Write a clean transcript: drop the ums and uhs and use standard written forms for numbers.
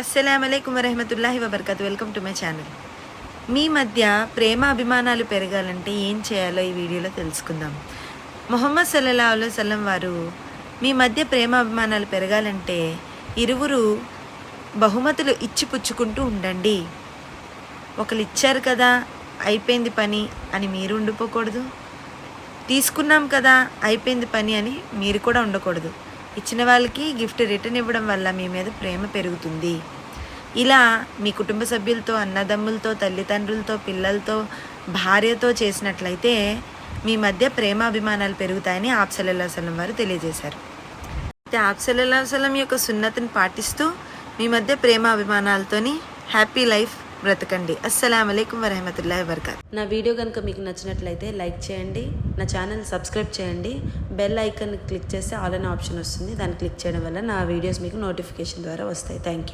అస్సలాముఅలైకుం వరహమతుల్లాహి వబర్కాతు. Welcome to my channel. మీ మధ్య ప్రేమ అభిమానాలు పెరగాలంటే ఏం చేయాలో ఈ వీడియోలో తెలుసుకుందాం. ముహమ్మద్ సల్లల్లాహు అలైహి వసల్లం వారు మీ మధ్య ప్రేమ అభిమానాలు పెరగాలంటే ఇరువురు బహుమతులు ఇచ్చి పుచ్చుకుంటూ ఉండండి. ఒకరు ఇచ్చారు కదా అయిపోయింది పని అని మీరు ఉండిపోకూడదు, తీసుకున్నాం కదా అయిపోయింది పని అని మీరు కూడా ఉండకూడదు. ఇచ్చిన వాళ్ళకి గిఫ్ట్ రిటర్న్ ఇవ్వడం వల్ల మీ మీద ప్రేమ పెరుగుతుంది. ఇలా మీ కుటుంబ సభ్యులతో, అన్నదమ్ములతో, తల్లిదండ్రులతో, పిల్లలతో, భార్యతో చేసినట్లయితే మీ మధ్య ప్రేమ అభిమానాలు పెరుగుతాయని ఆప్ సల్లల్లాహు అలైహి వసల్లం వారు తెలియజేశారు. అయితే ఆప్ సల్లల్లాహు అలైహి వసల్లం యొక్క సున్నతిని పాటిస్తూ మీ మధ్య ప్రేమ అభిమానాలతోని హ్యాపీ లైఫ్ బ్రతకండి. అస్సలాముఅలైకుం వరహమతుల్లాహి వబర్కాతు. నా వీడియో కనుక మీకు నచ్చినట్లయితే లైక్ చేయండి, నా ఛానల్ సబ్స్క్రైబ్ చేయండి, బెల్ ఐకాన్ క్లిక్ చేస్తే ఆల్ అనే ఆప్షన్ వస్తుంది. దాన్ని క్లిక్ చేయడం వల్ల నా వీడియోస్ మీకు నోటిఫికేషన్ ద్వారా వస్తాయి. Thank you.